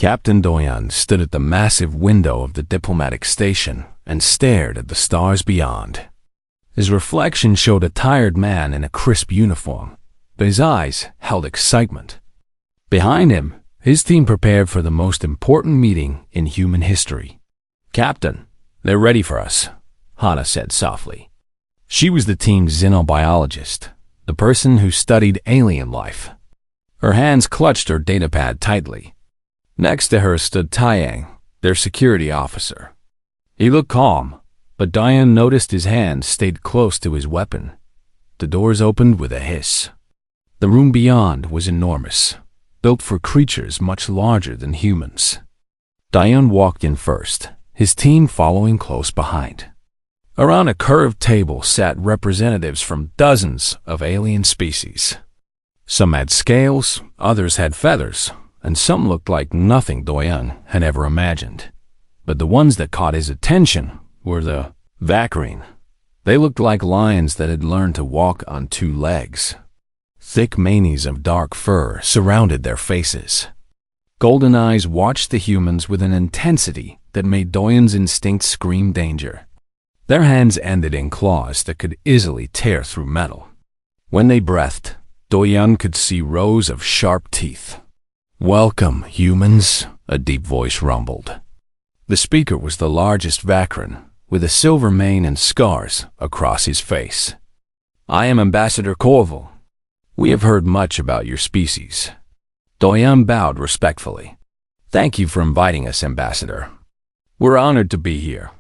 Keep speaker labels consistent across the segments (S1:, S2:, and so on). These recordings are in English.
S1: Captain Doyan stood at the massive window of the diplomatic station and stared at the stars beyond. His reflection showed a tired man in a crisp uniform, but his eyes held excitement. Behind him, his team prepared for the most important meeting in human history. "Captain, they're ready for us," Hana said softly. She was the team's xenobiologist, the person who studied alien life. Her hands clutched her datapad tightly. Next to her stood Taiyang, their security officer. He looked calm, but Diane noticed his hand stayed close to his weapon. The doors opened with a hiss. The room beyond was enormous, built for creatures much larger than humans. Diane walked in first, his team following close behind. Around a curved table sat representatives from dozens of alien species. Some had scales, others had feathers, and some looked like nothing Doyan had ever imagined. But the ones that caught his attention were the Vacrine. They looked like lions that had learned to walk on two legs. Thick manes of dark fur surrounded their faces. Golden eyes watched the humans with an intensity that made Doyan's instincts scream danger. Their hands ended in claws that could easily tear through metal. When they breathed, Doyan could see rows of sharp teeth. "Welcome, humans," a deep voice rumbled. The speaker was the largest Vacrine, with a silver mane and scars across his face. "I am Ambassador Corval. We have heard much about your species." Doyan bowed respectfully. "Thank you for inviting us, Ambassador. We're honored to be here."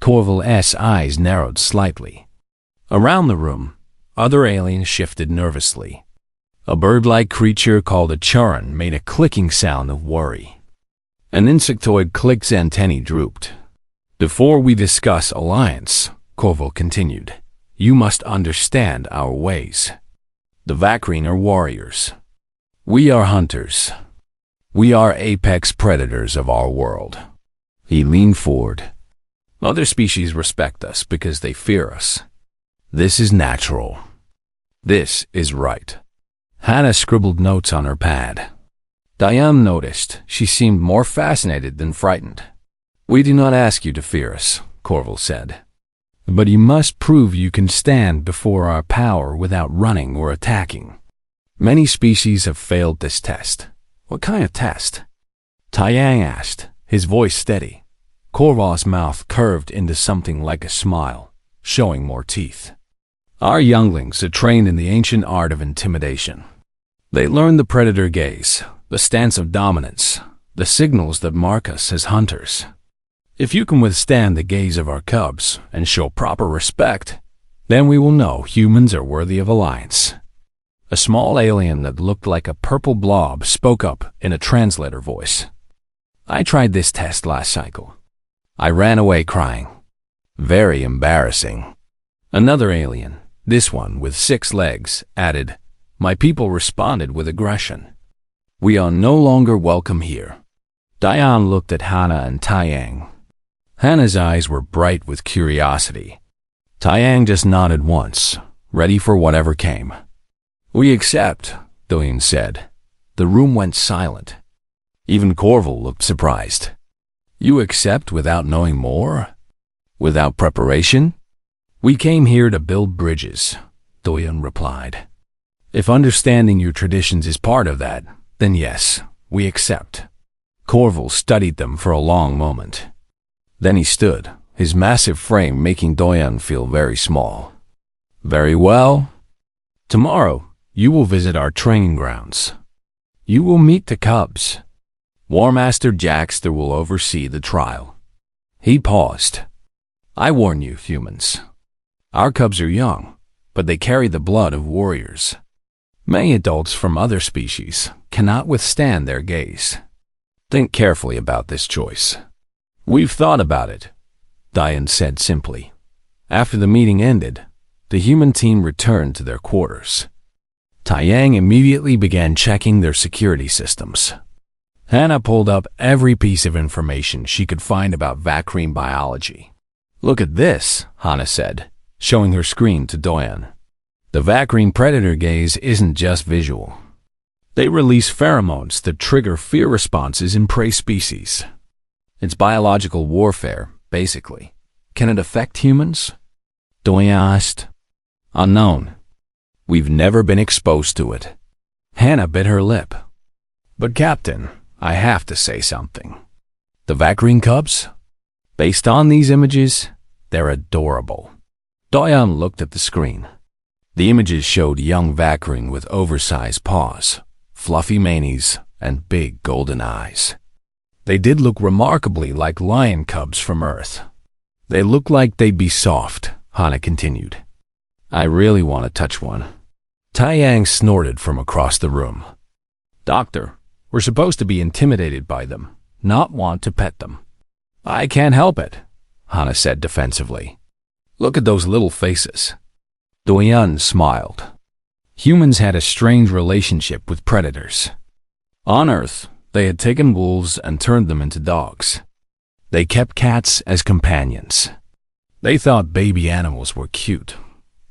S1: Corval's eyes narrowed slightly. Around the room, other aliens shifted nervously. A bird-like creature called a Charon made a clicking sound of worry. An insectoid click's antennae drooped. "Before we discuss alliance," Corval continued, "you must understand our ways. The Vacrine are warriors. We are hunters. We are apex predators of our world." He leaned forward. "Other species respect us because they fear us. This is natural. This is right." Hannah scribbled notes on her pad. Diane noticed she seemed more fascinated than frightened. "We do not ask you to fear us," Corval said. "But you must prove you can stand before our power without running or attacking. Many species have failed this test." "What kind of test?" Taiyang asked, his voice steady. Corval's mouth curved into something like a smile, showing more teeth. "Our younglings are trained in the ancient art of intimidation. They learn the predator gaze, the stance of dominance, the signals that mark us as hunters. If you can withstand the gaze of our cubs and show proper respect, then we will know humans are worthy of alliance." A small alien that looked like a purple blob spoke up in a translator voice. "I tried this test last cycle. I ran away crying. Very embarrassing." Another alien, this one with 6 legs, added, "My people responded with aggression. We are no longer welcome here." Diane looked at Hana and Taiyang. Hana's eyes were bright with curiosity. Taiyang just nodded once, ready for whatever came. "We accept," Doyan said. The room went silent. Even Corval looked surprised. "You accept without knowing more? Without preparation?" "We came here to build bridges," Doyan replied. "If understanding your traditions is part of that, then yes, we accept." Corval studied them for a long moment. Then he stood, his massive frame making Doyan feel very small. "Very well. Tomorrow, you will visit our training grounds. You will meet the cubs. War Master Jaxter will oversee the trial." He paused. "I warn you, humans. Our cubs are young, but they carry the blood of warriors. Many adults from other species cannot withstand their gaze. Think carefully about this choice." "We've thought about it," Diane said simply. After the meeting ended, the human team returned to their quarters. Taiyang immediately began checking their security systems. Hannah pulled up every piece of information she could find about Vacrine biology. "Look at this," Hannah said, showing her screen to Doyan. "The Vacrine predator gaze isn't just visual. They release pheromones that trigger fear responses in prey species. It's biological warfare, basically. Can it affect humans? Doyen asked. Unknown. We've never been exposed to it. Hannah bit her lip. But Captain, I have to say something. The Vacrine cubs? Based on these images, they're adorable. Doyen looked at the screen. The images showed young Vacrine with oversized paws, fluffy manes, and big golden eyes. They did look remarkably like lion cubs from Earth. They look like they'd be soft, Hannah continued. I really want to touch one. Taiyang snorted from across the room. Doctor, we're supposed to be intimidated by them, not want to pet them. I can't help it, Hannah said defensively. Look at those little faces. Doyen smiled. Humans had a strange relationship with predators. On Earth, they had taken wolves and turned them into dogs. They kept cats as companions. They thought baby animals were cute,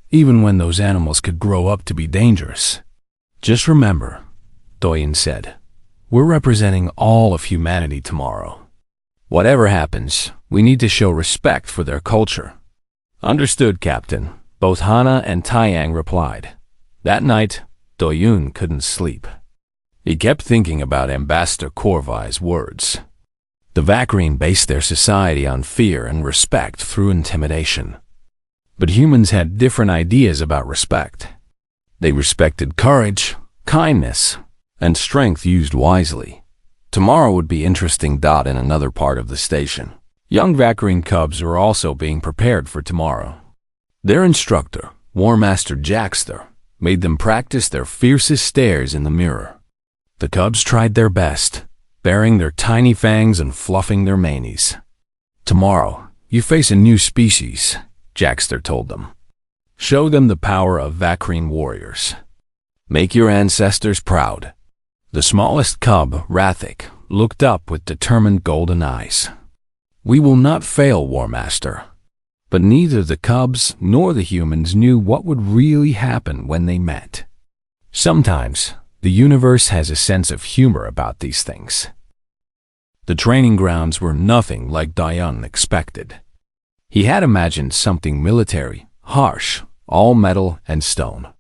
S1: even when those animals could grow up to be dangerous. Just remember, Doyen said, we're representing all of humanity tomorrow. Whatever happens, we need to show respect for their culture. Understood, Captain, both Hannah and Taiyang replied. That night, Doyen couldn't sleep. He kept thinking about Ambassador Corvai's words. The Vacrine based their society on fear and respect through intimidation. But humans had different ideas about respect. They respected courage, kindness, and strength used wisely. Tomorrow would be interesting. In another part of the station, young Vacrine cubs were also being prepared for tomorrow. Their instructor, War Master Jackster, made them practice their fiercest stares in the mirror. The cubs tried their best, baring their tiny fangs and fluffing their manes. Tomorrow, you face a new species, Jackster told them. Show them the power of Vacrine warriors. Make your ancestors proud. The smallest cub, Rathik, looked up with determined golden eyes. We will not fail, War Master. But neither the cubs nor the humans knew what would really happen when they met. Sometimes, the universe has a sense of humor about these things. The training grounds were nothing like Doyen expected. He had imagined something military, harsh, all metal and stone.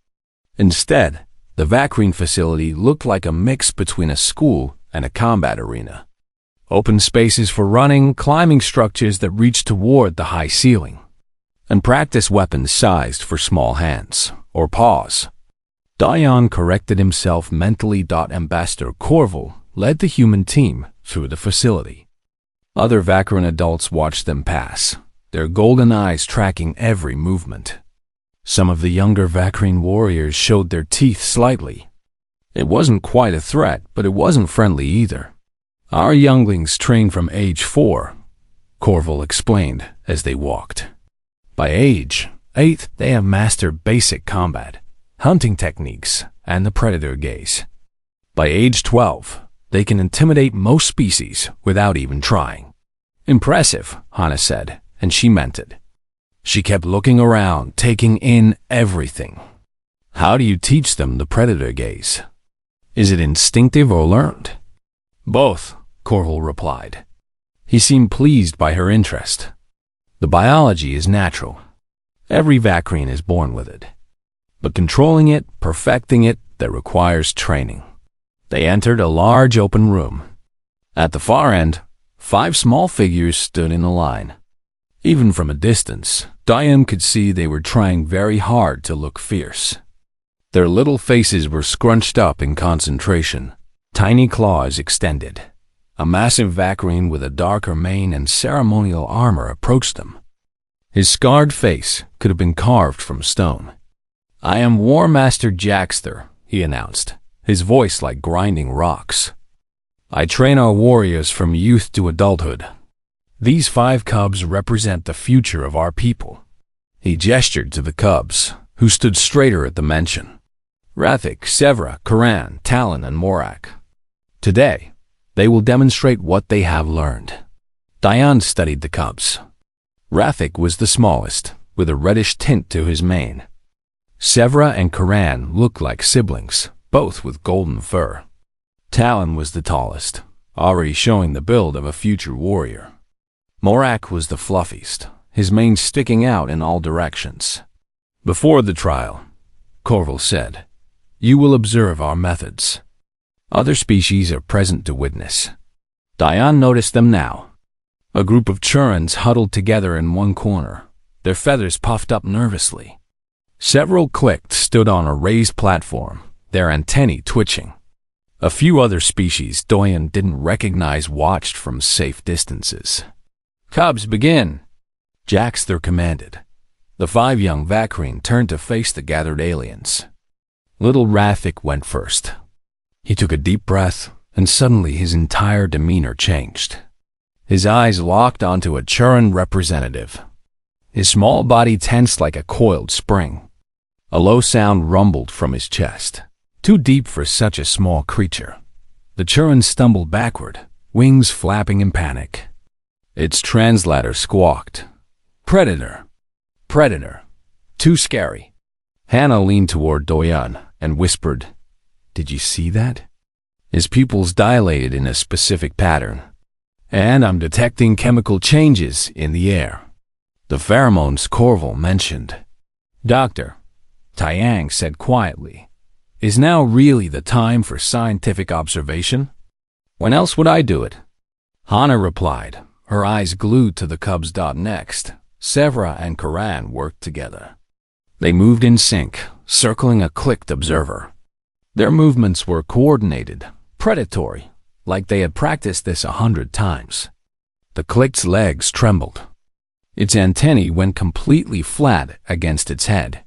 S1: Instead, the Vacrine facility looked like a mix between a school and a combat arena. Open spaces for running, climbing structures that reached toward the high ceiling, and practice weapons sized for small hands or paws. Doyen corrected himself mentally. Ambassador Corval led the human team through the facility. Other Vacrine adults watched them pass, their golden eyes tracking every movement. Some of the younger Vacrine warriors showed their teeth slightly. It wasn't quite a threat, but it wasn't friendly either. Our younglings train from age 4, Corval explained as they walked. By age 8, they have mastered basic combat, hunting techniques, and the predator gaze. By age 12, they can intimidate most species without even trying. Impressive, Hannah said, and she meant it. She kept looking around, taking in everything. How do you teach them the predator gaze? Is it instinctive or learned? Both, Corval replied. He seemed pleased by her interest. The biology is natural. Every Vacrine is born with it. But controlling it, perfecting it, that requires training. They entered a large open room. At the far end, 5 small figures stood in a line. Even from a distance, Doyen could see they were trying very hard to look fierce. Their little faces were scrunched up in concentration, tiny claws extended. A massive Vacrine with a darker mane and ceremonial armor approached them. His scarred face could have been carved from stone. I am War Master Jackster, he announced, his voice like grinding rocks. I train our warriors from youth to adulthood. These 5 cubs represent the future of our people. He gestured to the cubs, who stood straighter at the mention. Rathik, Sevra, Karan, Talon, and Morak. Today, they will demonstrate what they have learned. Doyen studied the cubs. Rathik was the smallest, with a reddish tint to his mane. Sevra and Karan looked like siblings, both with golden fur. Talon was the tallest, already showing the build of a future warrior. Morak was the fluffiest, his mane sticking out in all directions. Before the trial, Corval said, "You will observe our methods. Other species are present to witness." Diane noticed them now. A group of Churans huddled together in one corner, their feathers puffed up nervously. Several clicked stood on a raised platform, their antennae twitching. A few other species Doyen didn't recognize watched from safe distances. "Cubs, begin!" Jaxter commanded. The 5 young Vacrine turned to face the gathered aliens. Little Rathik went first. He took a deep breath, and suddenly his entire demeanor changed. His eyes locked onto a Churan representative. His small body tensed like a coiled spring. A low sound rumbled from his chest, too deep for such a small creature. The Churan stumbled backward, wings flapping in panic. Its translator squawked, "Predator! Predator! Too scary!" Hannah leaned toward Doyen and whispered, "Did you see that?" His pupils dilated in a specific pattern. "And I'm detecting chemical changes in the air." The pheromones Corval mentioned. "Doctor," Taiyang said quietly, "is now really the time for scientific observation? When else would I do it?" Hana replied, her eyes glued to the cubs. Next, Severa and Karan worked together. They moved in sync, circling a clicked observer. Their movements were coordinated, predatory, like they had practiced this 100 times. The clicked's legs trembled. Its antennae went completely flat against its head.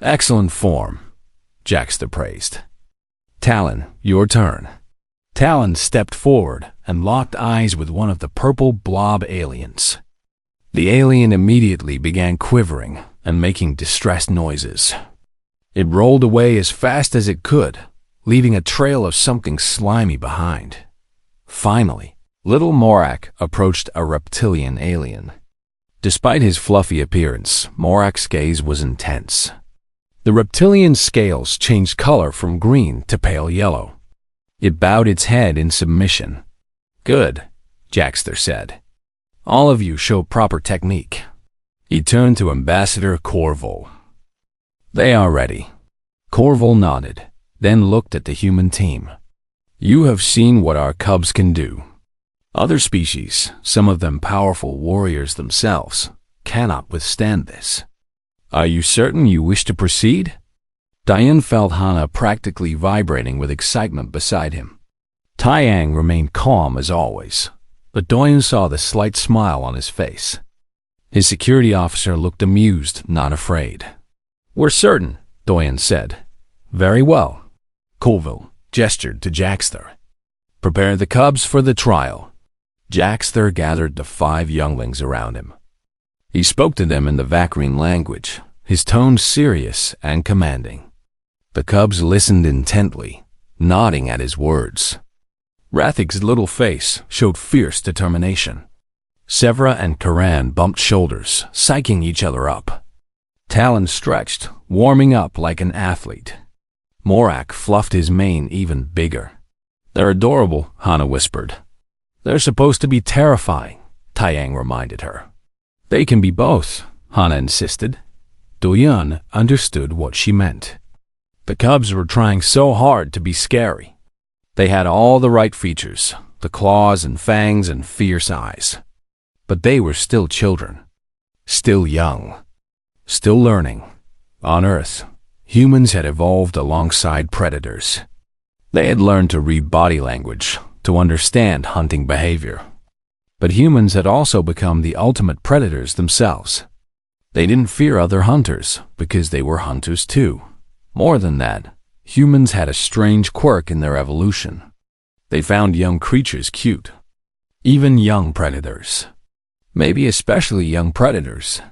S1: "Excellent form," Jaxter praised. "Talon, your turn." Talon stepped forward and locked eyes with one of the purple blob aliens. The alien immediately began quivering and making distressed noises. It rolled away as fast as it could, leaving a trail of something slimy behind. Finally, little Morak approached a reptilian alien. Despite his fluffy appearance, Morak's gaze was intense. The reptilian's scales changed color from green to pale yellow. It bowed its head in submission. "Good," Jaxter said. "All of you show proper technique." He turned to Ambassador Corval. "They are ready." Corval nodded, then looked at the human team. "You have seen what our cubs can do. Other species, some of them powerful warriors themselves, cannot withstand this. Are you certain you wish to proceed?" Diane felt Hana practically vibrating with excitement beside him. Taiyang remained calm as always, but Doyen saw the slight smile on his face. His security officer looked amused, not afraid. "We're certain," Doyen said. "Very well." Colville gestured to Jaxter. "Prepare the cubs for the trial." Jaxter gathered the 5 younglings around him. He spoke to them in the Vacrine language, his tone serious and commanding. The cubs listened intently, nodding at his words. Rathik's little face showed fierce determination. Severa and Karan bumped shoulders, psyching each other up. Talon stretched, warming up like an athlete. Morak fluffed his mane even bigger. "They're adorable," Hana whispered. "They're supposed to be terrifying," Taiyang reminded her. "They can be both," Hana insisted. Doyen understood what she meant. The cubs were trying so hard to be scary. They had all the right features, the claws and fangs and fierce eyes. But they were still children, still young, still learning. On Earth, humans had evolved alongside predators. They had learned to read body language, to understand hunting behavior. But humans had also become the ultimate predators themselves. They didn't fear other hunters because they were hunters too. More than that, humans had a strange quirk in their evolution. They found young creatures cute. Even young predators. Maybe especially young predators.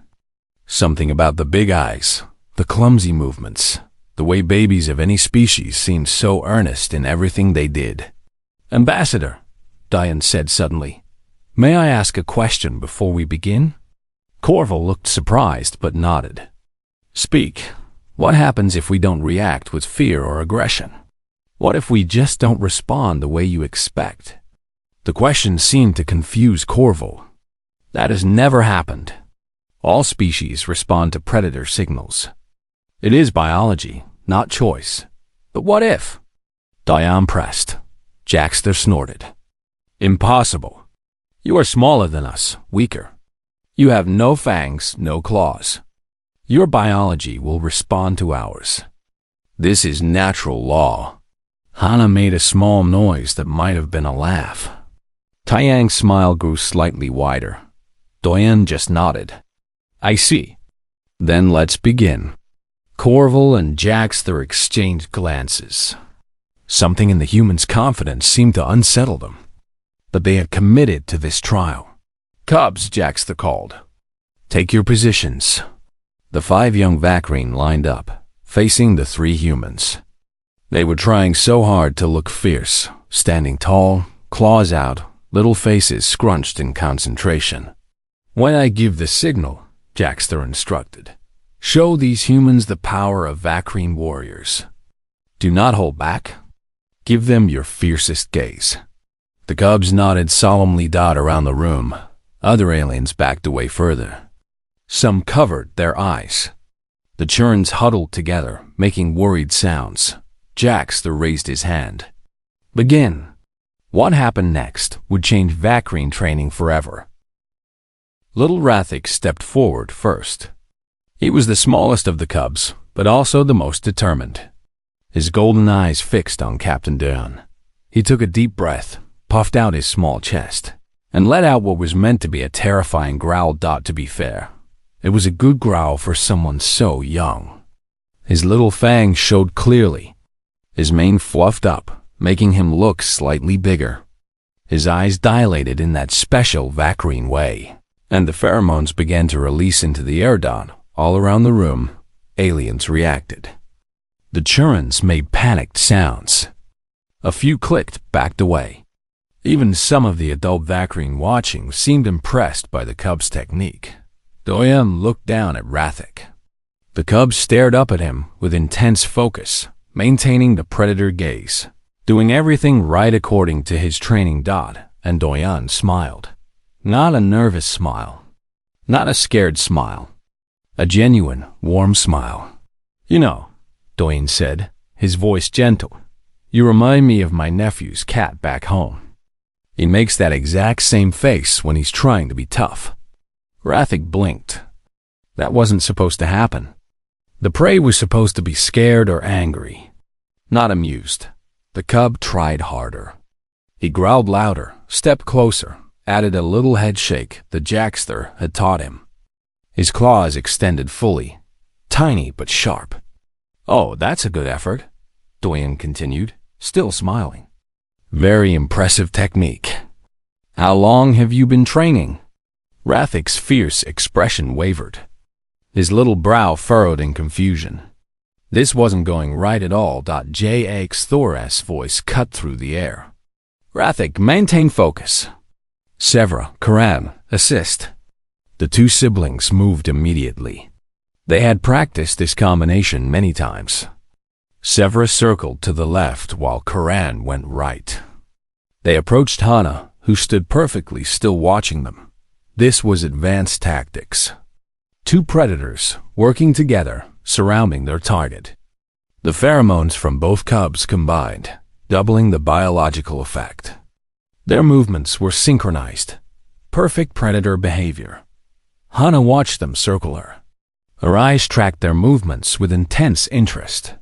S1: Something about the big eyes, the clumsy movements, the way babies of any species seemed so earnest in everything they did. "Ambassador," Diane said suddenly, "may I ask a question before we begin?" Corval looked surprised but nodded. "Speak. What happens if we don't react with fear or aggression?" What if we just don't respond the way you expect? The question seemed to confuse Corval. That has never happened. All species respond to predator signals. It is biology, not choice. But what if? Diane pressed. Jaxter snorted. Impossible. You are smaller than us, weaker. You have no fangs, no claws. Your biology will respond to ours. This is natural law. Hana made a small noise that might have been a laugh. Taiyang's smile grew slightly wider. Doyen just nodded. I see. Then let's begin. Corval and Jaxter exchanged glances. Something in the humans' confidence seemed to unsettle them. But they had committed to this trial. Cubs, Jaxter called. Take your positions. The 5 young Vacrine lined up, facing the 3 humans. They were trying so hard to look fierce, standing tall, claws out, little faces scrunched in concentration. When I give the signal, Jaxter instructed, show these humans the power of Vacrine warriors. Do not hold back. Give them your fiercest gaze. The cubs nodded solemnly around the room. Other aliens backed away further. Some covered their eyes. The churns huddled together, making worried sounds. Jaxter raised his hand. Begin. What happened next would change Vacrine training forever. Little Rathik stepped forward first. He was the smallest of the cubs, but also the most determined. His golden eyes fixed on Captain Dayan. He took a deep breath, puffed out his small chest, and let out what was meant to be a terrifying growl. To be fair, it was a good growl for someone so young. His little fangs showed clearly. His mane fluffed up, making him look slightly bigger. His eyes dilated in that special Vacrine way, and the pheromones began to release into the air. All around the room, aliens reacted. The churns made panicked sounds. A few clicked, backed away. Even some of the adult Vacrine watching seemed impressed by the cubs' technique. Doyen looked down at Rathik. The cubs stared up at him with intense focus, maintaining the predator gaze, doing everything right according to his training. And Doyen smiled. Not a nervous smile. Not a scared smile. A genuine, warm smile. You know, Doyen said, his voice gentle, you remind me of my nephew's cat back home. He makes that exact same face when he's trying to be tough. Rathik blinked. That wasn't supposed to happen. The prey was supposed to be scared or angry, not amused. The cub tried harder. He growled louder, stepped closer, added a little head shake that Jaxter had taught him. His claws extended fully, tiny but sharp. Oh, that's a good effort, Doyen continued, still smiling. Very impressive technique. How long have you been training? Rathik's fierce expression wavered. His little brow furrowed in confusion. This wasn't going right at all. J.X. Thor's voice cut through the air. Rathik, maintain focus. Severa, Karan, assist. The 2 siblings moved immediately. They had practiced this combination many times. Severa circled to the left while Karan went right. They approached Hana, who stood perfectly still watching them. This was advanced tactics. 2 predators, working together, surrounding their target. The pheromones from both cubs combined, doubling the biological effect. Their movements were synchronized. Perfect predator behavior. Hana watched them circle her. Her eyes tracked their movements with intense interest.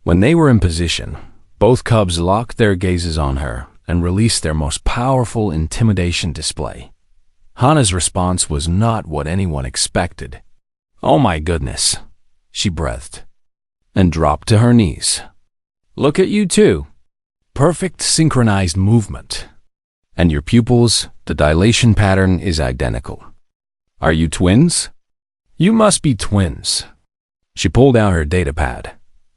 S1: When they were in position, both cubs locked their gazes on her and released their most powerful intimidation display. Hana's response was not what anyone expected. Oh my goodness, she breathed, and dropped to her knees. Look at you two. Perfect synchronized movement. And your pupils, the dilation pattern is identical. Are you twins? You must be twins. She pulled out her datapad,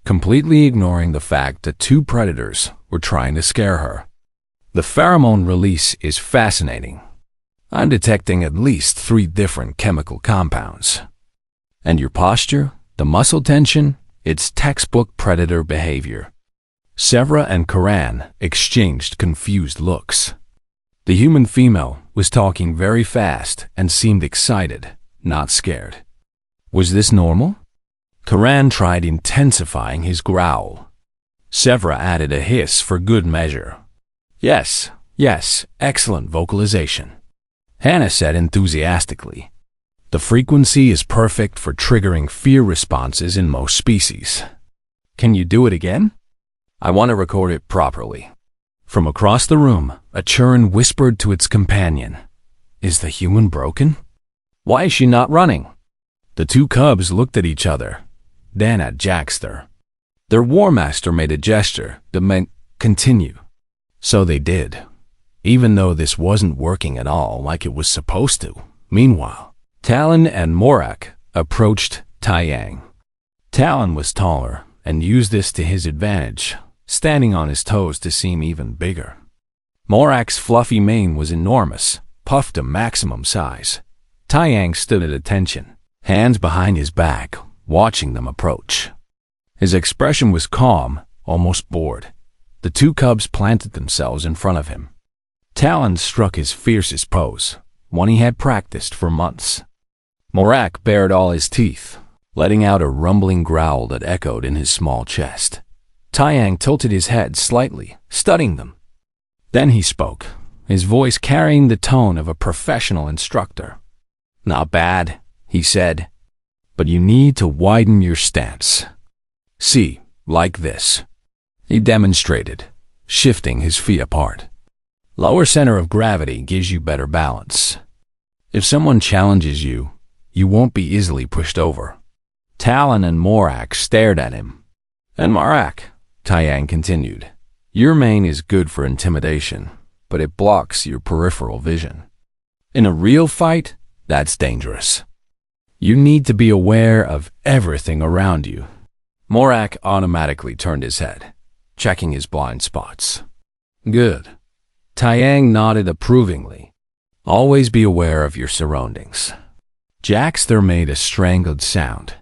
S1: completely ignoring the fact that 2 predators were trying to scare her. The pheromone release is fascinating. I'm detecting at least 3 different chemical compounds. And your posture, the muscle tension, it's textbook predator behavior. Sevra and Karan exchanged confused looks. The human female was talking very fast and seemed excited, not scared. Was this normal? Karan tried intensifying his growl. Sevra added a hiss for good measure. Yes, excellent vocalization. Hannah said enthusiastically. The frequency is perfect for triggering fear responses in most species. Can you do it again? I want to record it properly. From across the room, a churn whispered to its companion. Is the human broken? Why is she not running? The two cubs looked at each other, then at Jackster. Their War Master made a gesture that meant continue. So they did, even though this wasn't working at all like it was supposed to. Meanwhile, Talon and Morak approached Taiyang. Talon was taller and used this to his advantage, standing on his toes to seem even bigger. Morak's fluffy mane was enormous, puffed to maximum size. Taiyang stood at attention, hands behind his back, watching them approach. His expression was calm, almost bored. The two cubs planted themselves in front of him. Talon struck his fiercest pose, one he had practiced for months. Morak bared all his teeth, letting out a rumbling growl that echoed in his small chest. Taiyang tilted his head slightly, studying them. Then he spoke, his voice carrying the tone of a professional instructor. Not bad, he said, but you need to widen your stance. See, like this. He demonstrated, shifting his feet apart. Lower center of gravity gives you better balance. If someone challenges you, you won't be easily pushed over. Talon and Morak stared at him. And Morak, Taiyang continued, your mane is good for intimidation, but it blocks your peripheral vision. In a real fight, that's dangerous. You need to be aware of everything around you. Morak automatically turned his head, checking his blind spots. Good. Taiyang nodded approvingly. Always be aware of your surroundings. Jackster made a strangled sound.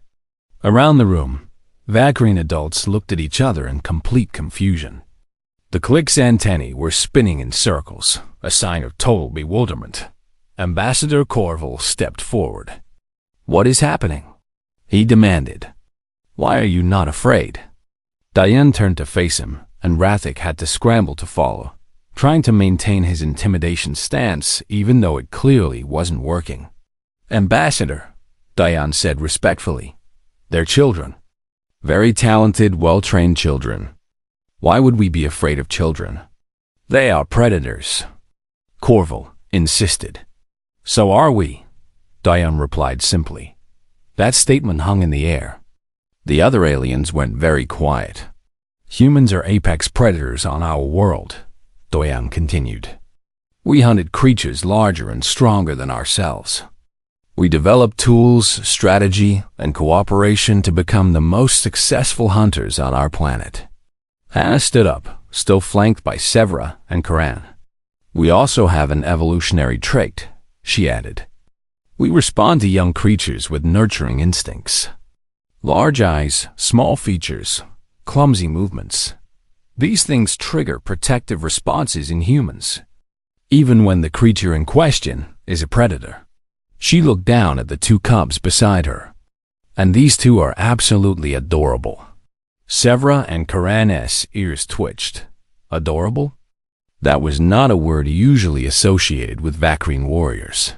S1: Around the room, Vagrine adults looked at each other in complete confusion. The clique's antennae were spinning in circles, a sign of total bewilderment. Ambassador Corval stepped forward. What is happening? He demanded. Why are you not afraid? Diane turned to face him, and Rathik had to scramble to follow, trying to maintain his intimidation stance even though it clearly wasn't working. Ambassador, Diane said respectfully. They're children. Very talented, well-trained children. Why would we be afraid of children? They are predators. Corval insisted. So are we, Diane replied simply. That statement hung in the air. The other aliens went very quiet. Humans are apex predators on our world, Diane continued. We hunted creatures larger and stronger than ourselves. We developed tools, strategy, and cooperation to become the most successful hunters on our planet. Hannah stood up, still flanked by Sevra and Karan. We also have an evolutionary trait, she added. We respond to young creatures with nurturing instincts. Large eyes, small features, clumsy movements. These things trigger protective responses in humans, even when the creature in question is a predator. She looked down at the two cubs beside her. And these two are absolutely adorable. Sevra and Karan's ears twitched. Adorable? That was not a word usually associated with Vakrine warriors.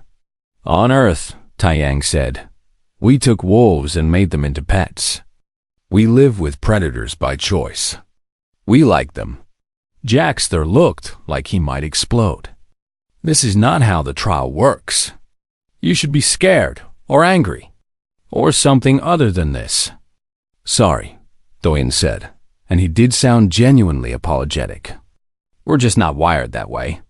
S1: On Earth, Taiyang said, we took wolves and made them into pets. We live with predators by choice. We like them. Jackster looked like he might explode. This is not how the trial works. You should be scared or angry, or something other than this. Sorry, Doyen said, and he did sound genuinely apologetic. We're just not wired that way.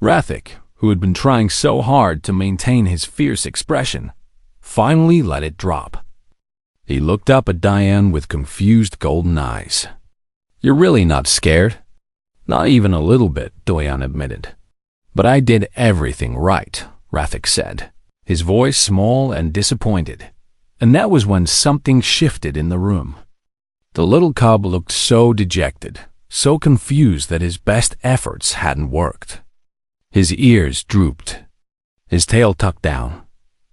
S1: Rathik, who had been trying so hard to maintain his fierce expression, finally let it drop. He looked up at Diane with confused golden eyes. You're really not scared? Not even a little bit, Doyen admitted. But I did everything right, Rathik said, his voice small and disappointed. And that was when something shifted in the room. The little cub looked so dejected, so confused that his best efforts hadn't worked. His ears drooped, his tail tucked down.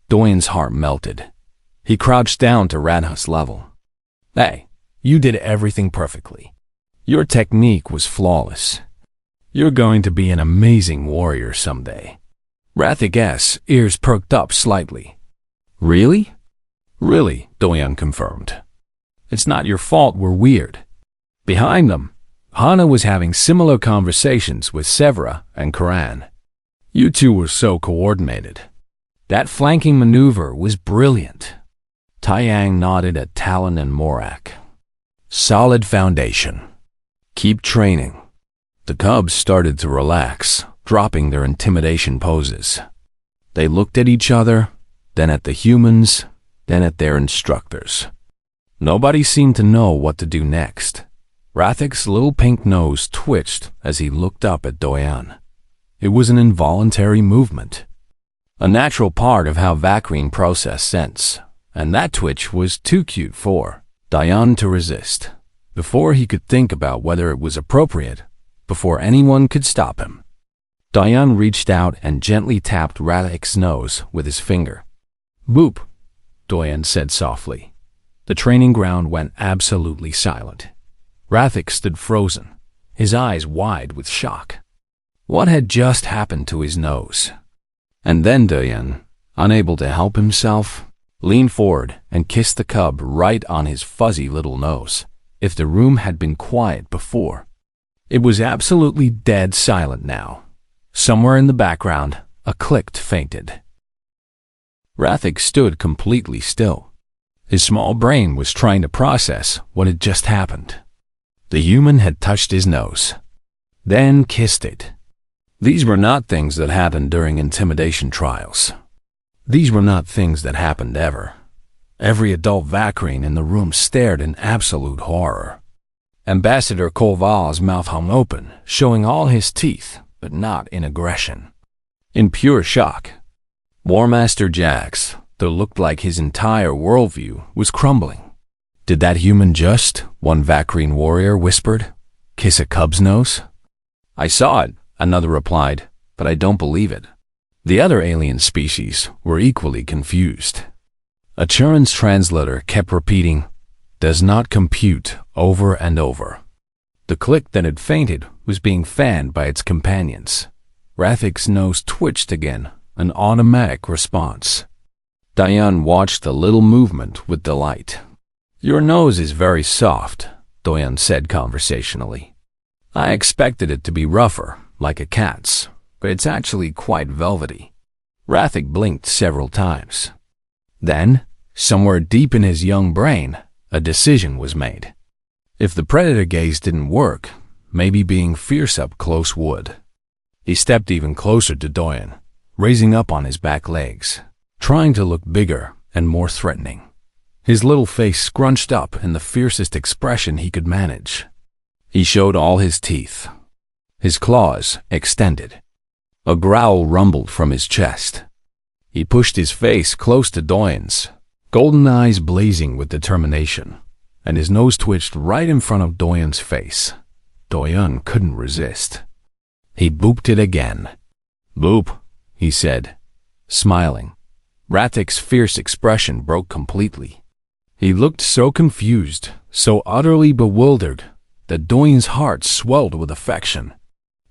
S1: Doyen's heart melted. He crouched down to Radha's level. "Hey, you did everything perfectly. Your technique was flawless. You're going to be an amazing warrior someday." Rathik's ears perked up slightly. "Really?" "Really," Doyen confirmed. "It's not your fault we're weird." Behind them, Hana was having similar conversations with Severa and Karan. "You two were so coordinated. That flanking maneuver was brilliant." Taiyang nodded at Talon and Morak. "Solid foundation. Keep training." The cubs started to relax, dropping their intimidation poses. They looked at each other, then at the humans, then at their instructors. Nobody seemed to know what to do next. Rathik's little pink nose twitched as he looked up at Doyen. It was an involuntary movement, a natural part of how Vakrine processed sense, and that twitch was too cute for Doyen to resist. Before he could think about whether it was appropriate, before anyone could stop him, Doyen reached out and gently tapped Rathik's nose with his finger. "Boop," Doyen said softly. The training ground went absolutely silent. Rathik stood frozen, his eyes wide with shock. What had just happened to his nose? And then Doyen, unable to help himself, leaned forward and kissed the cub right on his fuzzy little nose. If the room had been quiet before, it was absolutely dead silent now. Somewhere in the background, a click fainted. Rathik stood completely still. His small brain was trying to process what had just happened. The human had touched his nose, then kissed it. These were not things that happened during intimidation trials. These were not things that happened ever. Every adult Vakrine in the room stared in absolute horror. Ambassador Kolval's mouth hung open, showing all his teeth, but not in aggression. In pure shock. War Master Jax, though looked like his entire worldview, was crumbling. "Did that human just," one Vakrine warrior whispered, "kiss a cub's nose?" "I saw it," another replied, "but I don't believe it." The other alien species were equally confused. A Churin's translator kept repeating, "does not compute," over and over. The click that had fainted was being fanned by its companions. Rathik's nose twitched again, an automatic response. Doyen watched the little movement with delight. "Your nose is very soft," Doyen said conversationally. "I expected it to be rougher, like a cat's, but it's actually quite velvety." Rathik blinked several times. Then, somewhere deep in his young brain, a decision was made. If the predator gaze didn't work, maybe being fierce up close would. He stepped even closer to Doyen, raising up on his back legs, trying to look bigger and more threatening. His little face scrunched up in the fiercest expression he could manage. He showed all his teeth. His claws extended. A growl rumbled from his chest. He pushed his face close to Doyen's, golden eyes blazing with determination, and his nose twitched right in front of Doyen's face. Doyen couldn't resist. He booped it again. "Boop," he said, smiling. Rathik's fierce expression broke completely. He looked so confused, so utterly bewildered, that Doyen's heart swelled with affection.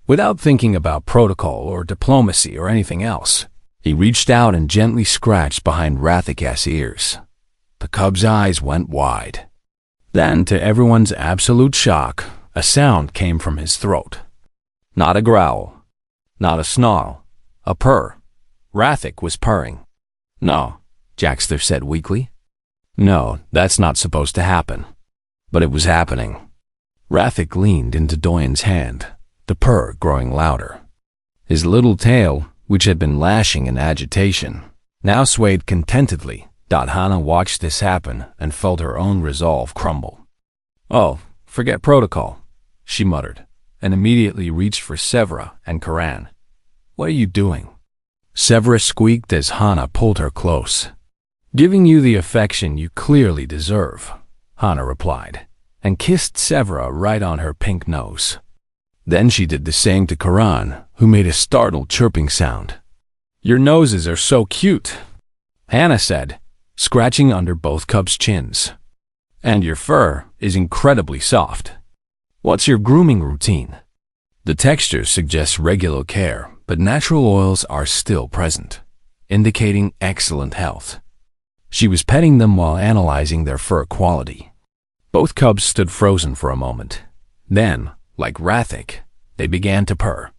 S1: Without thinking about protocol or diplomacy or anything else, he reached out and gently scratched behind Rathik's ears. The cub's eyes went wide. Then, to everyone's absolute shock, a sound came from his throat. Not a growl, not a snarl, a purr. Rathik was purring. "No," Jaxter said weakly. "No, that's not supposed to happen." But it was happening. Rathik leaned into Doyen's hand, the purr growing louder. His little tail, which had been lashing in agitation, now swayed contentedly. Hana watched this happen and felt her own resolve crumble. "Oh, forget protocol," she muttered, and immediately reached for Severa and Karan. "What are you doing?" Severa squeaked as Hana pulled her close. "Giving you the affection you clearly deserve," Hana replied, and kissed Severa right on her pink nose. Then she did the same to Karan, who made a startled chirping sound. "Your noses are so cute," Hannah said, scratching under both cubs' chins. "And your fur is incredibly soft. What's your grooming routine?" The texture suggests regular care, but natural oils are still present, indicating excellent health. She was petting them while analyzing their fur quality. Both cubs stood frozen for a moment. Then, like Rathik, they began to purr.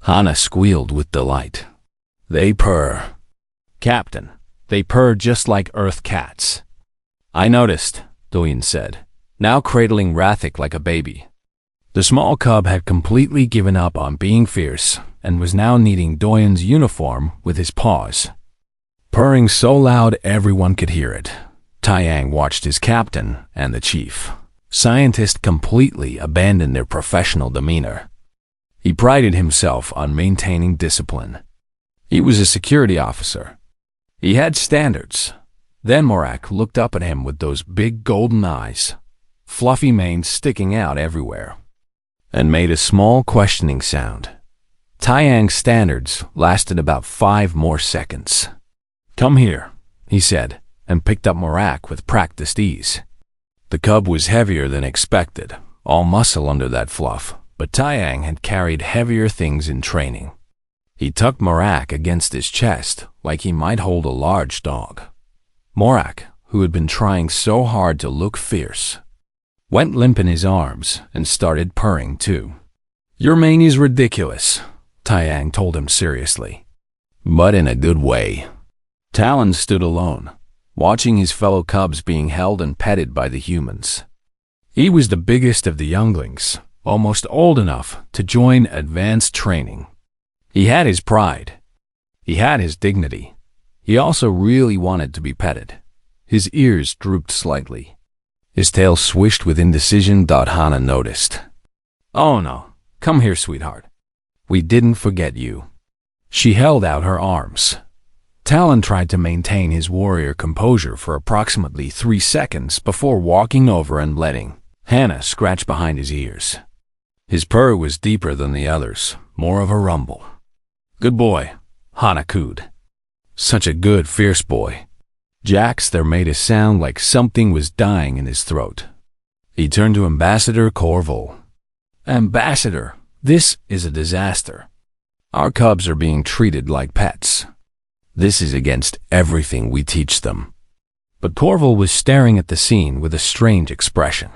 S1: Hannah squealed with delight. "They purr. Captain, they purr just like Earth cats." "I noticed," Doyen said, now cradling Rathik like a baby. The small cub had completely given up on being fierce and was now kneading Doyen's uniform with his paws. Purring so loud everyone could hear it, Taiyang watched his captain and the chief scientist completely abandon their professional demeanor. He prided himself on maintaining discipline. He was a security officer. He had standards. Then Morak looked up at him with those big golden eyes, fluffy mane sticking out everywhere, and made a small questioning sound. Taiyang's standards lasted about 5 more seconds. "Come here," he said, and picked up Morak with practiced ease. The cub was heavier than expected, all muscle under that fluff, but Taiyang had carried heavier things in training. He tucked Morak against his chest like he might hold a large dog. Morak, who had been trying so hard to look fierce, went limp in his arms and started purring too. "Your mane is ridiculous," Taiyang told him seriously, but in a good way. Talon stood alone, watching his fellow cubs being held and petted by the humans. He was the biggest of the younglings, almost old enough to join advanced training. He had his pride. He had his dignity. He also really wanted to be petted. His ears drooped slightly. His tail swished with indecision. Hannah noticed. "Oh no, come here, sweetheart. We didn't forget you." She held out her arms. Talon tried to maintain his warrior composure for approximately 3 seconds before walking over and letting Hannah scratch behind his ears. His purr was deeper than the others, more of a rumble. "Good boy," Hannah cooed. "Such a good, fierce boy." Jax there made a sound like something was dying in his throat. He turned to Ambassador Corval. "Ambassador, this is a disaster. Our cubs are being treated like pets. This is against everything we teach them." But Corval was staring at the scene with a strange expression.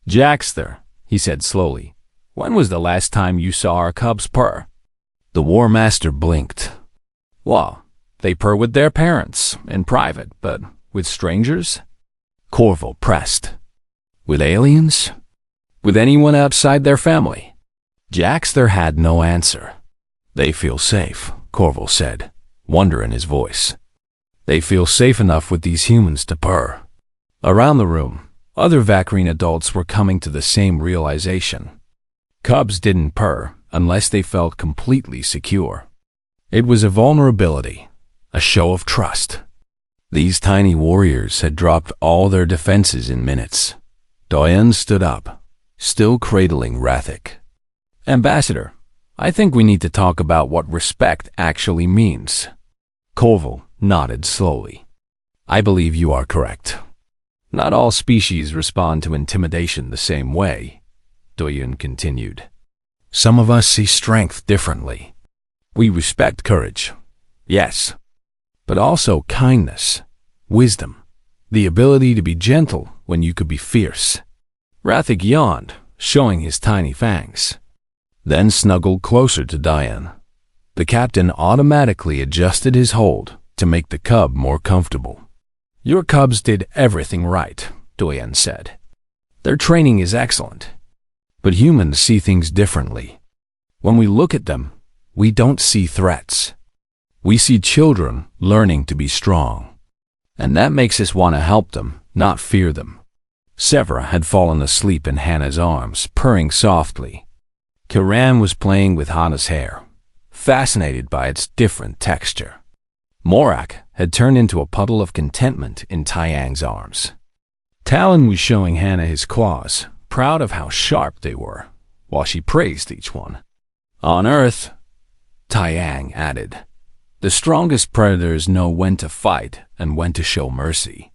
S1: "Jaxter," he said slowly, "when was the last time you saw our cubs purr?" The War Master blinked. "Well, they purr with their parents, in private, but with strangers?" Corval pressed. "With aliens? With anyone outside their family?" Jaxter had no answer. "They feel safe," Corval said, wonder in his voice. "They feel safe enough with these humans to purr." Around the room, other Vacrine adults were coming to the same realization. Cubs didn't purr unless they felt completely secure. It was a vulnerability, a show of trust. These tiny warriors had dropped all their defenses in minutes. Doyen stood up, still cradling Rathik. "Ambassador, I think we need to talk about what respect actually means." Corval nodded slowly. "I believe you are correct. Not all species respond to intimidation the same way," Doyen continued. "Some of us see strength differently. We respect courage, yes, but also kindness, wisdom, the ability to be gentle when you could be fierce." Rathik yawned, showing his tiny fangs, then snuggled closer to Diane. The captain automatically adjusted his hold to make the cub more comfortable. "Your cubs did everything right," Doyen said. "Their training is excellent. But humans see things differently. When we look at them, we don't see threats. We see children learning to be strong. And that makes us want to help them, not fear them." Severa had fallen asleep in Hannah's arms, purring softly. Karan was playing with Hannah's hair, fascinated by its different texture. Morak had turned into a puddle of contentment in Taiyang's arms. Talon was showing Hannah his claws, proud of how sharp they were, while she praised each one. On Earth, Taiyang added, the strongest predators know when to fight and when to show mercy.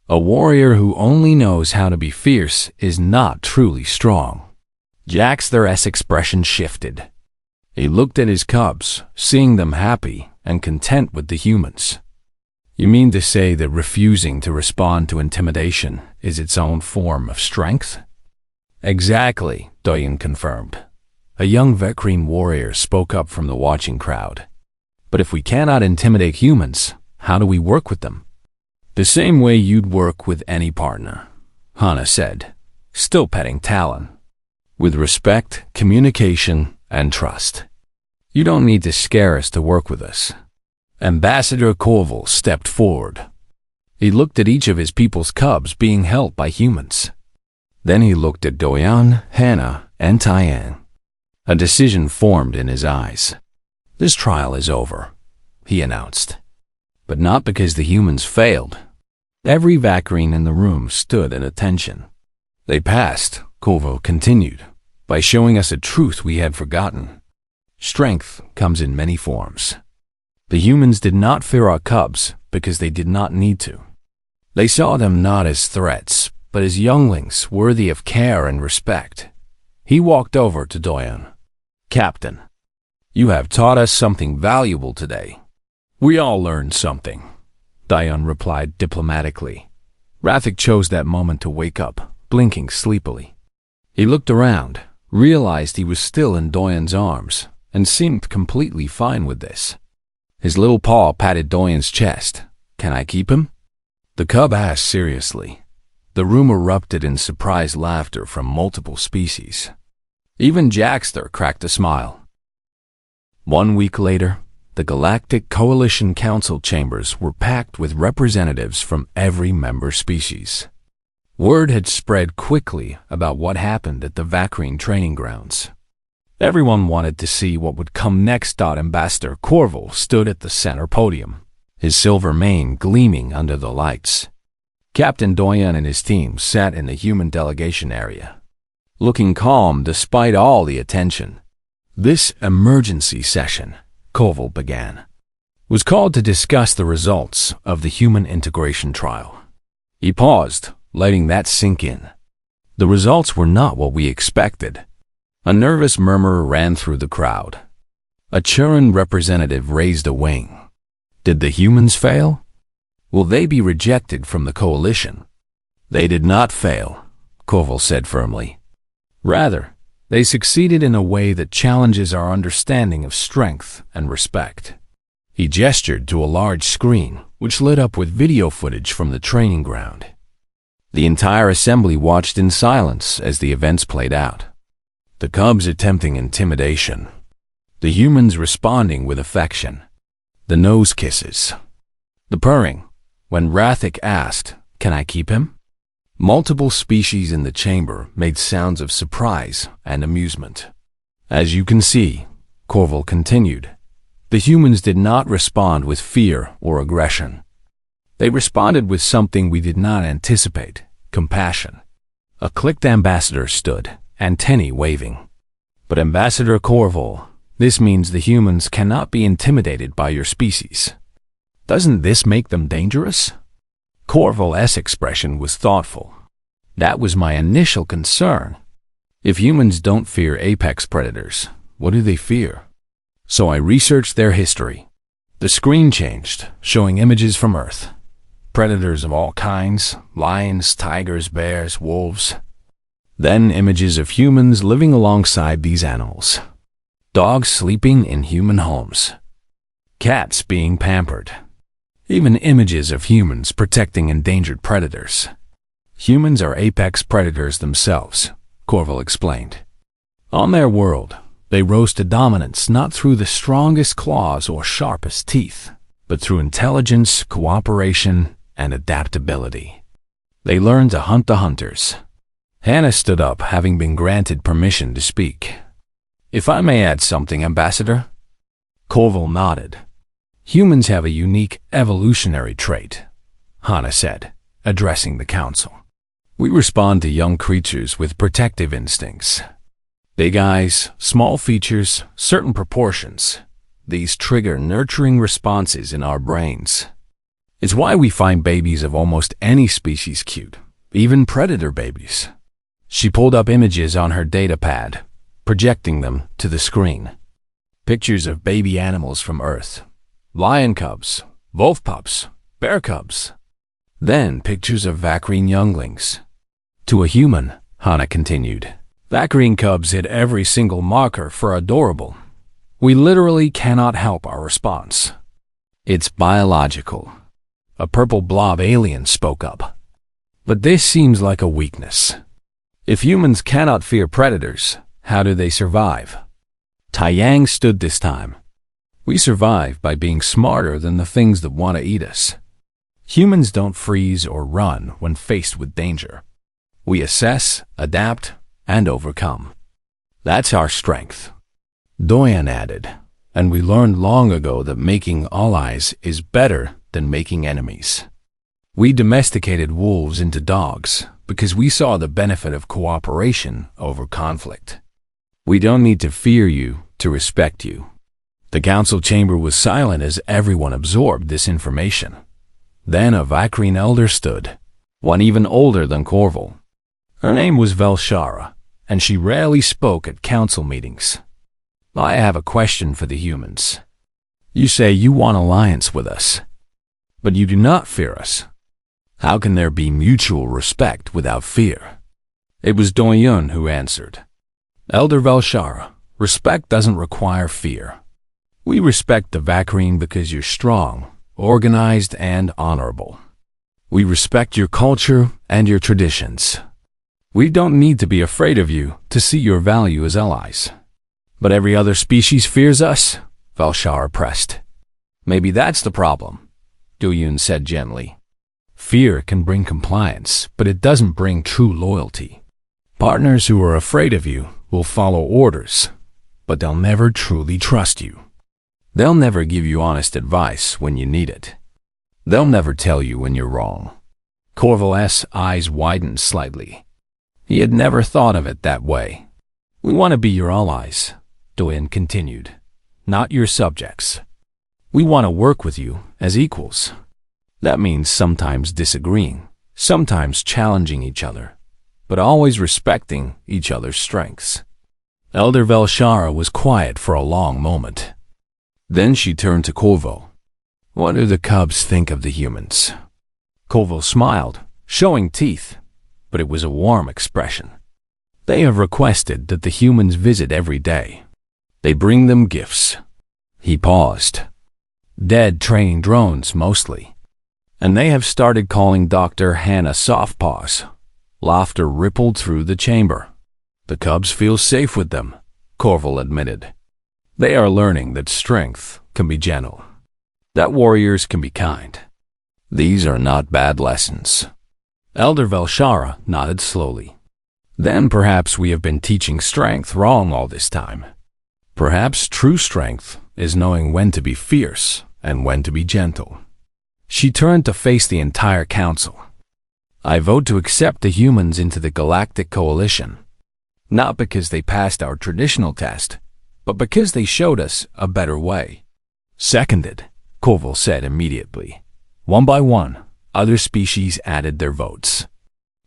S1: A warrior who only knows how to be fierce is not truly strong. Jax's expression shifted. He looked at his cubs, seeing them happy and content with the humans. You mean to say that refusing to respond to intimidation is its own form of strength? Exactly, Doyen confirmed. A young Vekrine warrior spoke up from the watching crowd. But if we cannot intimidate humans, how do we work with them? The same way you'd work with any partner, Hannah said, still petting Talon. With respect, communication, and trust. You don't need to scare us to work with us. Ambassador Corval stepped forward. He looked at each of his people's cubs being held by humans. Then he looked at Doyen, Hannah, and Taiyang. A decision formed in his eyes. This trial is over, he announced. But not because the humans failed. Every Vakrine in the room stood at attention. They passed, Corval continued, by showing us a truth we had forgotten. Strength comes in many forms. The humans did not fear our cubs because they did not need to. They saw them not as threats, but as younglings worthy of care and respect. He walked over to Doyen. Captain, you have taught us something valuable today. We all learned something, Doyen replied diplomatically. Rathik chose that moment to wake up, blinking sleepily. He looked around, realized he was still in Doyen's arms, and seemed completely fine with this. His little paw patted Doyen's chest. Can I keep him? The cub asked seriously. The room erupted in surprised laughter from multiple species. Even Jaxter cracked a smile. 1 week later, the Galactic Coalition Council chambers were packed with representatives from every member species. Word had spread quickly about what happened at the Vakrine training grounds. Everyone wanted to see what would come next. Ambassador Corval stood at the center podium, his silver mane gleaming under the lights. Captain Doyen and his team sat in the human delegation area, looking calm despite all the attention. This emergency session, Corval began, was called to discuss the results of the human integration trial. He paused, letting that sink in. The results were not what we expected. A nervous murmur ran through the crowd. A Churin representative raised a wing. Did the humans fail? Will they be rejected from the coalition? They did not fail, Corval said firmly. Rather, they succeeded in a way that challenges our understanding of strength and respect. He gestured to a large screen, which lit up with video footage from the training ground. The entire assembly watched in silence as the events played out. The cubs attempting intimidation. The humans responding with affection. The nose kisses. The purring, when Rathik asked, "Can I keep him?" Multiple species in the chamber made sounds of surprise and amusement. As you can see, Corval continued, the humans did not respond with fear or aggression. They responded with something we did not anticipate, compassion. A clicked ambassador stood, antennae waving. But Ambassador Corval, this means the humans cannot be intimidated by your species. Doesn't this make them dangerous? Corval's expression was thoughtful. That was my initial concern. If humans don't fear apex predators, what do they fear? So I researched their history. The screen changed, showing images from Earth. Predators of all kinds, lions, tigers, bears, wolves. Then images of humans living alongside these animals. Dogs sleeping in human homes. Cats being pampered. Even images of humans protecting endangered predators. Humans are apex predators themselves, Corval explained. On their world, they rose to dominance not through the strongest claws or sharpest teeth, but through intelligence, cooperation, and adaptability. They learned to hunt the hunters. Hannah stood up, having been granted permission to speak. If I may add something, Ambassador? Corval nodded. Humans have a unique evolutionary trait, Hannah said, addressing the council. We respond to young creatures with protective instincts. Big eyes, small features, certain proportions. These trigger nurturing responses in our brains. It's why we find babies of almost any species cute, even predator babies. She pulled up images on her datapad, projecting them to the screen. Pictures of baby animals from Earth. Lion cubs, wolf pups, bear cubs. Then pictures of Vacrine younglings. To a human, Hannah continued, Vacrine cubs hit every single marker for adorable. We literally cannot help our response. It's biological. A purple blob alien spoke up. But this seems like a weakness. If humans cannot fear predators, how do they survive? Taiyang stood this time. We survive by being smarter than the things that want to eat us. Humans don't freeze or run when faced with danger. We assess, adapt, and overcome. That's our strength. Doyen added, and we learned long ago that making allies is better than making enemies. We domesticated wolves into dogs because we saw the benefit of cooperation over conflict. We don't need to fear you to respect you. The council chamber was silent as everyone absorbed this information. Then a Vacrine elder stood, one even older than Corval. Her name was Velshara, and she rarely spoke at council meetings. I have a question for the humans. You say you want alliance with us, but you do not fear us. How can there be mutual respect without fear? It was Doyen who answered. Elder Velshara, respect doesn't require fear. We respect the Vacrine because you're strong, organized, and honorable. We respect your culture and your traditions. We don't need to be afraid of you to see your value as allies. But every other species fears us, Velshara pressed. Maybe that's the problem, Doyen said gently. Fear can bring compliance, but it doesn't bring true loyalty. Partners who are afraid of you will follow orders, but they'll never truly trust you. They'll never give you honest advice when you need it. They'll never tell you when you're wrong. Corval's eyes widened slightly. He had never thought of it that way. We want to be your allies, Doyen continued, not your subjects. We want to work with you as equals. That means sometimes disagreeing, sometimes challenging each other, but always respecting each other's strengths. Elder Velshara was quiet for a long moment. Then she turned to Corval. What do the cubs think of the humans? Corval smiled, showing teeth, but it was a warm expression. They have requested that the humans visit every day. They bring them gifts. He paused. Dead training drones, mostly. And they have started calling Dr. Hannah Softpaws. Laughter rippled through the chamber. The cubs feel safe with them, Corval admitted. They are learning that strength can be gentle, that warriors can be kind. These are not bad lessons. Elder Velshara nodded slowly. Then perhaps we have been teaching strength wrong all this time. Perhaps true strength is knowing when to be fierce and when to be gentle. She turned to face the entire council. I vote to accept the humans into the Galactic Coalition, not because they passed our traditional test, but because they showed us a better way. Seconded, Corval said immediately. One by one, other species added their votes.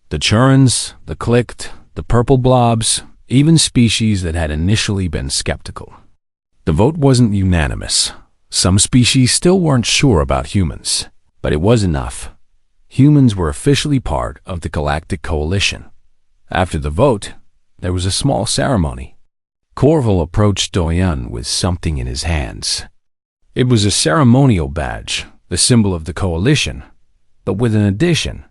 S1: The Churns, the Clicked, the Purple Blobs, even species that had initially been skeptical. The vote wasn't unanimous. Some species still weren't sure about humans, but it was enough. Humans were officially part of the Galactic Coalition. After the vote, there was a small ceremony. Corval approached Doyen with something in his hands. It was a ceremonial badge, the symbol of the coalition, but with an addition,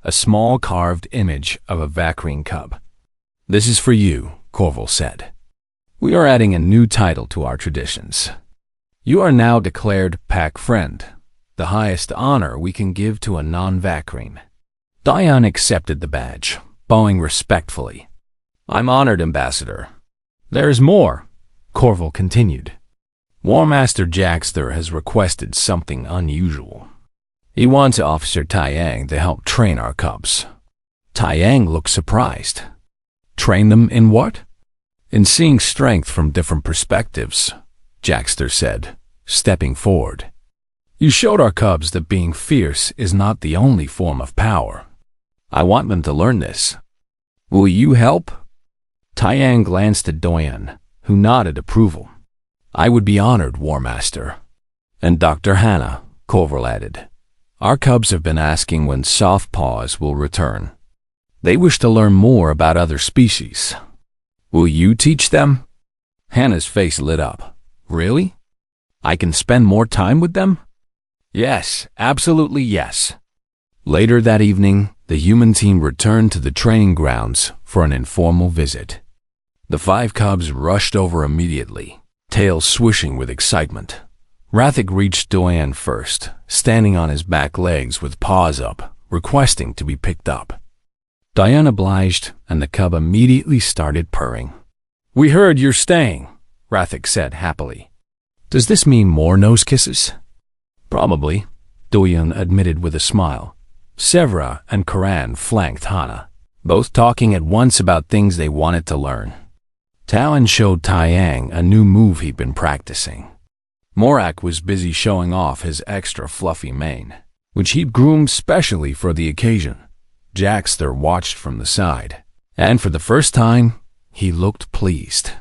S1: a small carved image of a Vacrine cub. This is for you, Corval said. We are adding a new title to our traditions. You are now declared Pack Friend, the highest honor we can give to a non-Vacrine. Doyen accepted the badge, bowing respectfully. I'm honored, Ambassador. There is more, Corval continued. War Master Jaxter has requested something unusual. He wants Officer Taiyang to help train our cubs. Taiyang looked surprised. Train them in what? In seeing strength from different perspectives, Jackster said, stepping forward. You showed our cubs that being fierce is not the only form of power. I want them to learn this. Will you help? Taiyang glanced at Doyen, who nodded approval. I would be honored, War Master. And Dr. Hannah, Corval added. Our cubs have been asking when Southpaws will return. They wish to learn more about other species. Will you teach them? Hannah's face lit up. Really? I can spend more time with them? Yes, absolutely yes. Later that evening, the human team returned to the training grounds for an informal visit. The 5 cubs rushed over immediately, tails swishing with excitement. Rathik reached Doyen first, standing on his back legs with paws up, requesting to be picked up. Diane obliged, and the cub immediately started purring. We heard you're staying, Rathik said happily. Does this mean more nose kisses? Probably, Doyen admitted with a smile. Severa and Karan flanked Hana, both talking at once about things they wanted to learn. Talon showed Taiyang a new move he'd been practicing. Morak was busy showing off his extra fluffy mane, which he'd groomed specially for the occasion. Jackster watched from the side, and for the first time, he looked pleased.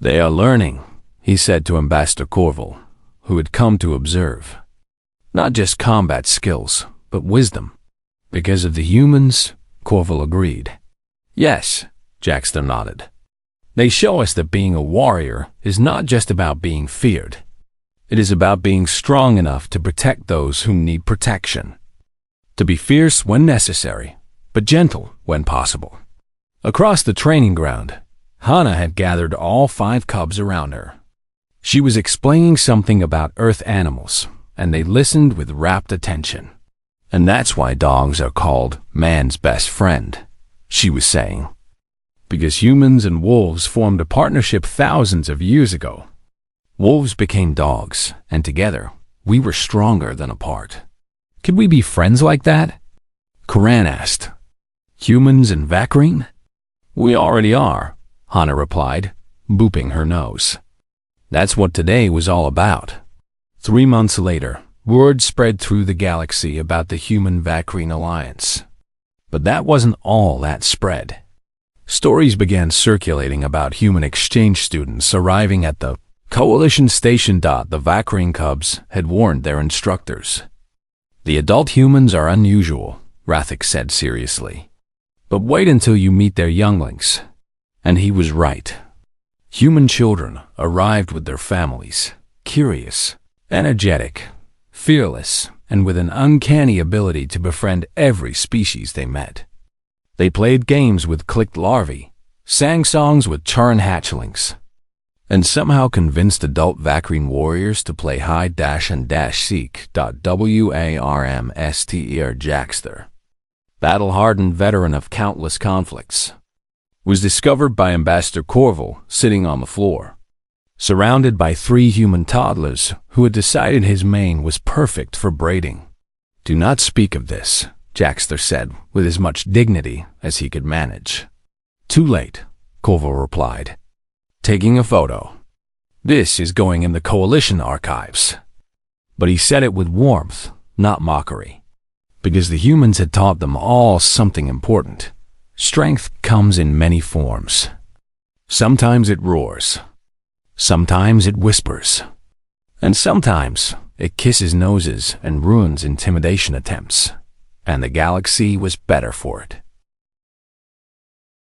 S1: They are learning, he said to Ambassador Corval, who had come to observe. Not just combat skills, but wisdom. Because of the humans, Corval agreed. Yes, Jackster nodded. They show us that being a warrior is not just about being feared. It is about being strong enough to protect those who need protection. To be fierce when necessary, but gentle when possible. Across the training ground, Hana had gathered all 5 cubs around her. She was explaining something about earth animals, and they listened with rapt attention. And that's why dogs are called man's best friend, she was saying. Because humans and wolves formed a partnership thousands of years ago. Wolves became dogs, and together, we were stronger than apart. Could we be friends like that? Karan asked. Humans and Vakrine? We already are, Hana replied, booping her nose. That's what today was all about. 3 months later, word spread through the galaxy about the Human-Vakrine alliance. But that wasn't all that spread. Stories began circulating about human exchange students arriving at the Coalition Station. The Vakrine cubs had warned their instructors. The adult humans are unusual, Rathik said seriously. But wait until you meet their younglings. And he was right. Human children arrived with their families, curious, energetic, fearless, and with an uncanny ability to befriend every species they met. They played games with clicked larvae, sang songs with churn hatchlings, and somehow convinced adult Vakrine warriors to play hide-and-seek. Warmster Jackster, battle-hardened veteran of countless conflicts, was discovered by Ambassador Corval sitting on the floor, surrounded by 3 human toddlers who had decided his mane was perfect for braiding. Do not speak of this, Jackster said with as much dignity as he could manage. Too late, Corval replied, taking a photo. This is going in the Coalition archives. But he said it with warmth, not mockery, because the humans had taught them all something important. Strength comes in many forms. Sometimes it roars. Sometimes it whispers. And sometimes it kisses noses and ruins intimidation attempts. And the galaxy was better for it.